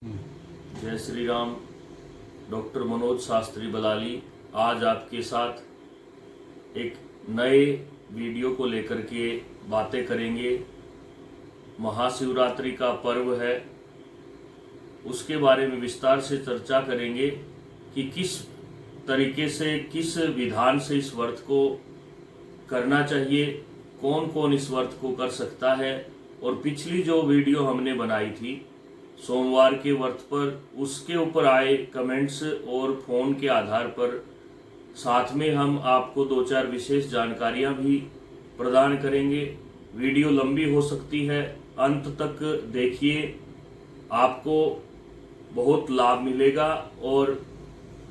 जय श्री राम। डॉक्टर मनोज शास्त्री बलाली आज आपके साथ एक नए वीडियो को लेकर के बातें करेंगे। महाशिवरात्रि का पर्व है, उसके बारे में विस्तार से चर्चा करेंगे कि किस तरीके से, किस विधान से इस व्रत को करना चाहिए, कौन कौन इस व्रत को कर सकता है। और पिछली जो वीडियो हमने बनाई थी सोमवार के व्रत पर, उसके ऊपर आए कमेंट्स और फोन के आधार पर साथ में हम आपको दो चार विशेष जानकारियां भी प्रदान करेंगे। वीडियो लंबी हो सकती है, अंत तक देखिए, आपको बहुत लाभ मिलेगा और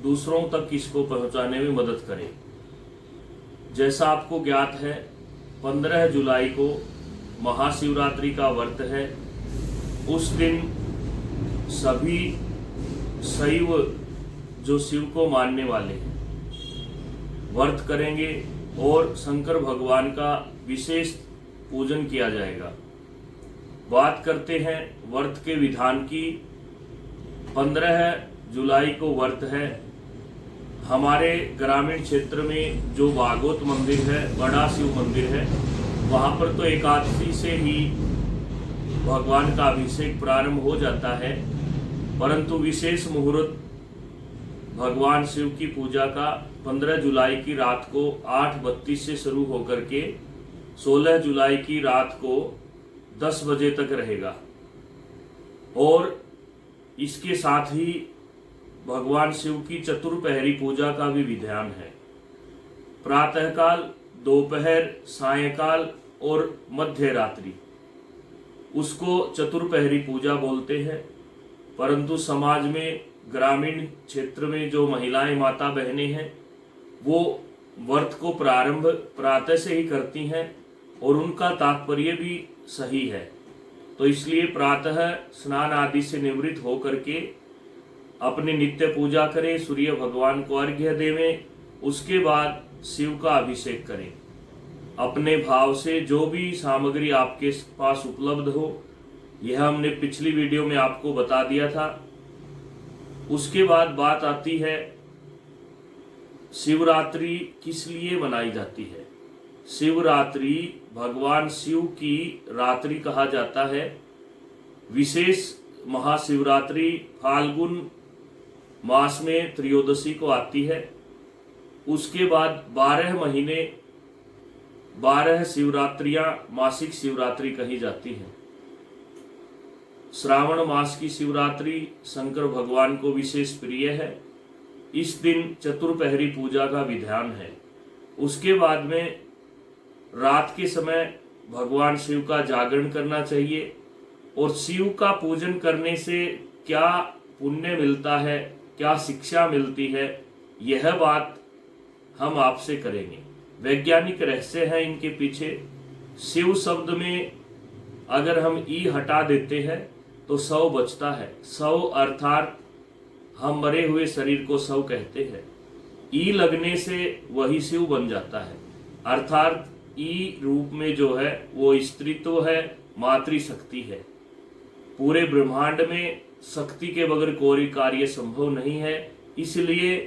दूसरों तक इसको पहुंचाने में मदद करें। जैसा आपको ज्ञात है, 15 जुलाई को महाशिवरात्रि का व्रत है। उस दिन सभी शैव जो शिव को मानने वाले हैं व्रत करेंगे और शंकर भगवान का विशेष पूजन किया जाएगा। बात करते हैं व्रत के विधान की। 15 जुलाई को व्रत है। हमारे ग्रामीण क्षेत्र में जो भागवत मंदिर है, बड़ा शिव मंदिर है, वहाँ पर तो एकादशी से ही भगवान का अभिषेक प्रारंभ हो जाता है, परंतु विशेष मुहूर्त भगवान शिव की पूजा का 15 जुलाई की रात को 8:32 से शुरू होकर के 16 जुलाई की रात को 10 बजे तक रहेगा। और इसके साथ ही भगवान शिव की चतुर्पहरी पूजा का भी विधान है। प्रातःकाल, दोपहर, सायंकाल और मध्य रात्रि उसको चतुर्पहरी पूजा बोलते हैं। परंतु समाज में, ग्रामीण क्षेत्र में जो महिलाएं, माता बहनें हैं, वो व्रत को प्रारंभ प्रातः से ही करती हैं और उनका तात्पर्य भी सही है। तो इसलिए प्रातः स्नान आदि से निवृत्त होकर के अपनी नित्य पूजा करें, सूर्य भगवान को अर्घ्य देवें, उसके बाद शिव का अभिषेक करें। अपने भाव से जो भी सामग्री आपके पास उपलब्ध हो, यह हमने पिछली वीडियो में आपको बता दिया था। उसके बाद बात आती है शिवरात्रि किस लिए मनाई जाती है। शिवरात्रि भगवान शिव की रात्रि कहा जाता है। विशेष महाशिवरात्रि फाल्गुन मास में त्रयोदशी को आती है। उसके बाद 12 महीने 12 शिवरात्रियां मासिक शिवरात्रि कही जाती हैं। श्रावण मास की शिवरात्रि शंकर भगवान को विशेष प्रिय है। इस दिन चतुर्पहरी पूजा का विधान है। उसके बाद में रात के समय भगवान शिव का जागरण करना चाहिए। और शिव का पूजन करने से क्या पुण्य मिलता है, क्या शिक्षा मिलती है, यह बात हम आपसे करेंगे। वैज्ञानिक रहस्य है इनके पीछे। शिव शब्द में अगर हम ई हटा देते हैं तो शव बचता है। शव अर्थात हम मरे हुए शरीर को शव कहते हैं। ई लगने से वही शिव बन जाता है। अर्थात ई रूप में जो है वो स्त्रीत्व है, मातृशक्ति है। पूरे ब्रह्मांड में शक्ति के बगैर कोई कार्य संभव नहीं है। इसलिए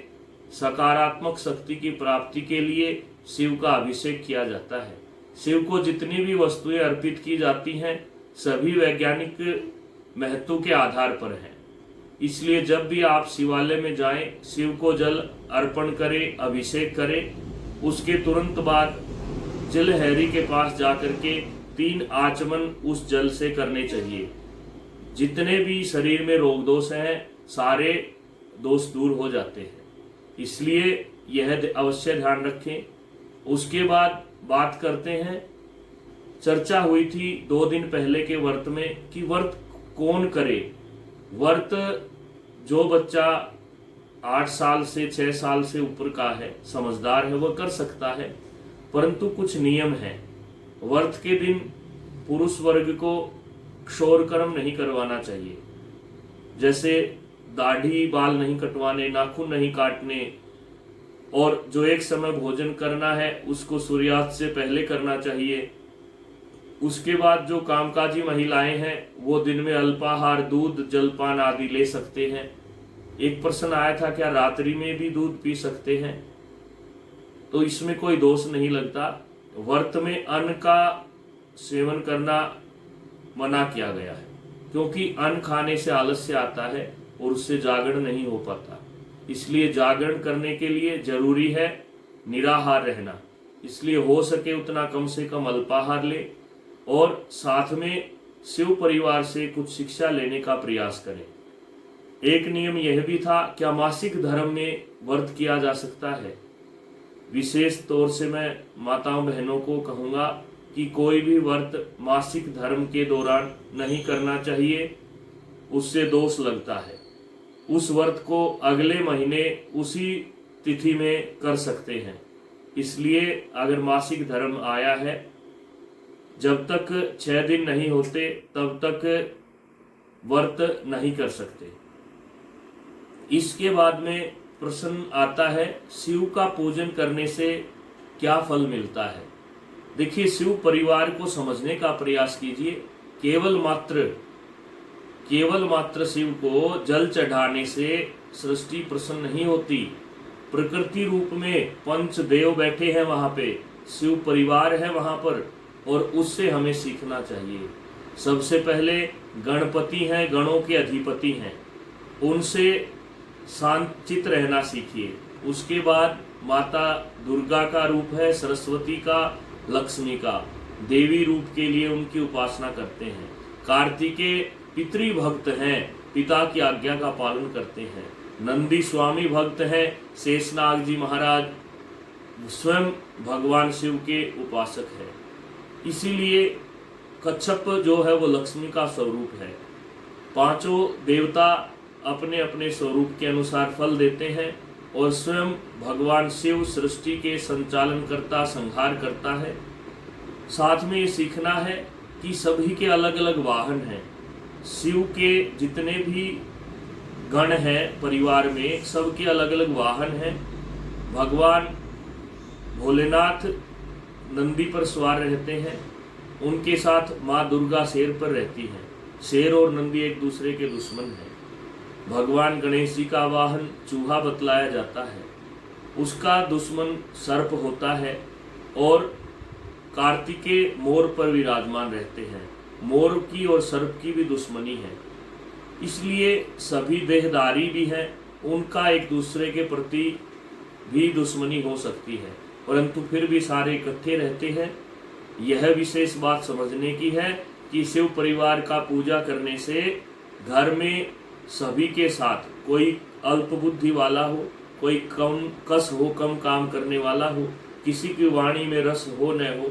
सकारात्मक शक्ति की प्राप्ति के लिए शिव का अभिषेक किया जाता है। शिव को जितनी भी वस्तुएं अर्पित की जाती हैं, सभी वैज्ञानिक महत्व के आधार पर हैं। इसलिए जब भी आप शिवालय में जाएं, शिव को जल अर्पण करें, अभिषेक करें। उसके तुरंत बाद जलहैरी के पास जाकर के 3 आचमन उस जल से करने चाहिए। जितने भी शरीर में रोग दोष हैं, सारे दोष दूर हो जाते हैं। इसलिए यह अवश्य ध्यान रखें। उसके बाद बात करते हैं, चर्चा हुई थी 2 दिन पहले के व्रत में कि व्रत कौन करे। व्रत जो बच्चा 8 साल से 6 साल से ऊपर का है, समझदार है, वह कर सकता है। परंतु कुछ नियम हैं। व्रत के दिन पुरुष वर्ग को क्षौर कर्म नहीं करवाना चाहिए। जैसे दाढ़ी बाल नहीं कटवाने, नाखून नहीं काटने, और जो एक समय भोजन करना है उसको सूर्यास्त से पहले करना चाहिए। उसके बाद जो कामकाजी महिलाएं हैं वो दिन में अल्पाहार, दूध, जलपान आदि ले सकते हैं। एक प्रश्न आया था, क्या रात्रि में भी दूध पी सकते हैं? तो इसमें कोई दोष नहीं लगता। व्रत में अन्न का सेवन करना मना किया गया है, क्योंकि अन्न खाने से आलस्य आता है और उससे जागरण नहीं हो पाता। इसलिए जागरण करने के लिए जरूरी है निराहार रहना। इसलिए हो सके उतना कम से कम अल्पाहार ले और साथ में शिव परिवार से कुछ शिक्षा लेने का प्रयास करें। एक नियम यह भी था, क्या मासिक धर्म में व्रत किया जा सकता है? विशेष तौर से मैं माताओं बहनों को कहूँगा कि कोई भी व्रत मासिक धर्म के दौरान नहीं करना चाहिए, उससे दोष लगता है। उस व्रत को अगले महीने उसी तिथि में कर सकते हैं। इसलिए अगर मासिक धर्म आया है, जब तक 6 दिन नहीं होते तब तक व्रत नहीं कर सकते। इसके बाद में प्रश्न आता है, शिव का पूजन करने से क्या फल मिलता है? देखिए, शिव परिवार को समझने का प्रयास कीजिए। केवल मात्र शिव को जल चढ़ाने से सृष्टि प्रसन्न नहीं होती। प्रकृति रूप में पंचदेव बैठे हैं वहां पे, शिव परिवार है वहां पर, और उससे हमें सीखना चाहिए। सबसे पहले गणपति हैं, गणों के अधिपति हैं, उनसे शांतचित रहना सीखिए। उसके बाद माता दुर्गा का रूप है, सरस्वती का, लक्ष्मी का, देवी रूप के लिए उनकी उपासना करते हैं। कार्तिकेय पितृभक्त हैं, पिता की आज्ञा का पालन करते हैं। नंदी स्वामी भक्त हैं, शेषनाग जी महाराज स्वयं भगवान शिव के उपासक हैं। इसीलिए कच्छप जो है वो लक्ष्मी का स्वरूप है। पांचों देवता अपने अपने स्वरूप के अनुसार फल देते हैं और स्वयं भगवान शिव सृष्टि के संचालन करता, संहार करता है। साथ में ये सीखना है कि सभी के अलग अलग वाहन हैं। शिव के जितने भी गण हैं परिवार में, सबके अलग अलग वाहन हैं। भगवान भोलेनाथ नंदी पर सवार रहते हैं, उनके साथ माँ दुर्गा शेर पर रहती हैं। शेर और नंदी एक दूसरे के दुश्मन हैं। भगवान गणेश जी का वाहन चूहा बतलाया जाता है, उसका दुश्मन सर्प होता है। और कार्तिकेय मोर पर विराजमान रहते हैं, मोर की और सर्प की भी दुश्मनी है। इसलिए सभी देहधारी भी हैं, उनका एक दूसरे के प्रति भी दुश्मनी हो सकती है, परंतु फिर भी सारे इकट्ठे रहते हैं। यह विशेष बात समझने की है कि शिव परिवार का पूजा करने से घर में सभी के साथ, कोई अल्प बुद्धि वाला हो, कोई कम काम करने वाला हो, किसी की वाणी में रस हो न हो,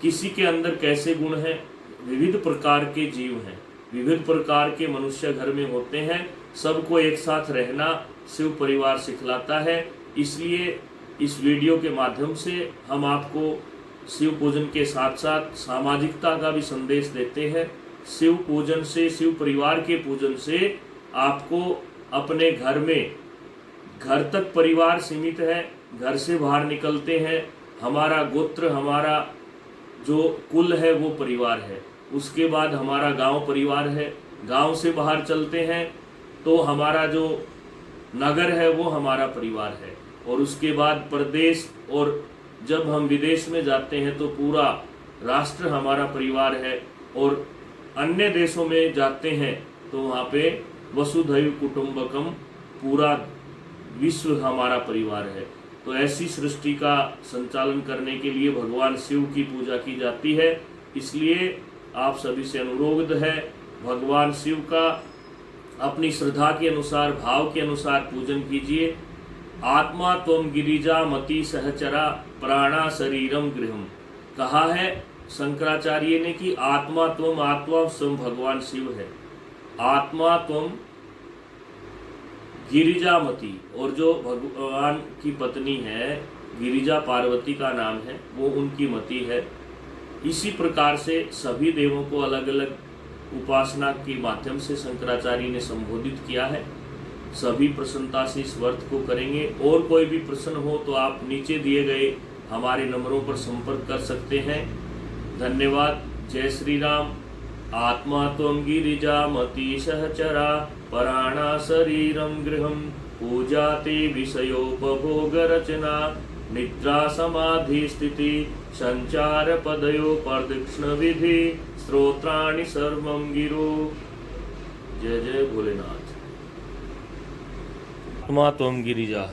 किसी के अंदर कैसे गुण हैं, विविध प्रकार के जीव हैं, विविध प्रकार के मनुष्य घर में होते हैं। सबको एक साथ रहना शिव परिवार सिखलाता है। इसलिए इस वीडियो के माध्यम से हम आपको शिव पूजन के साथ साथ सामाजिकता का भी संदेश देते हैं। शिव पूजन से, शिव परिवार के पूजन से आपको अपने घर में, घर तक परिवार सीमित है, घर से बाहर निकलते हैं, हमारा गोत्र, हमारा जो कुल है वो परिवार है। उसके बाद हमारा गांव परिवार है, गांव से बाहर चलते हैं तो हमारा जो नगर है वो हमारा परिवार है, और उसके बाद प्रदेश, और जब हम विदेश में जाते हैं तो पूरा राष्ट्र हमारा परिवार है। और अन्य देशों में जाते हैं तो वहाँ पे वसुधैव कुटुंबकम, पूरा विश्व हमारा परिवार है। तो ऐसी सृष्टि का संचालन करने के लिए भगवान शिव की पूजा की जाती है। इसलिए आप सभी से अनुरोध है, भगवान शिव का अपनी श्रद्धा के अनुसार, भाव के अनुसार पूजन कीजिए। आत्मा त्वम गिरिजा मति सहचरा प्राणा शरीरम गृहम, कहा है शंकराचार्य ने कि आत्मा त्वम, आत्मा स्वयं भगवान शिव है। आत्मा त्वम गिरिजामती, और जो भगवान की पत्नी है गिरिजा, पार्वती का नाम है, वो उनकी मति है। इसी प्रकार से सभी देवों को अलग अलग उपासना के माध्यम से शंकराचार्य ने संबोधित किया है। सभी प्रसन्नता से इस व्रत को करेंगे। और कोई भी प्रश्न हो तो आप नीचे दिए गए हमारे नंबरों पर संपर्क कर सकते हैं। धन्यवाद। जय श्री राम। आत्मा त्वं गिरिजामति सहचरा, पराणा शरीरं गृहं, पूजा ते विषयोपभोगरचना, निद्रा समाधि स्थिति संचार पदयो प्रदक्षिण विधि, स्तोत्राणि सर्वं गिरो। जय जय भोलेनाथ। आत्मा त्वं गिरिजा।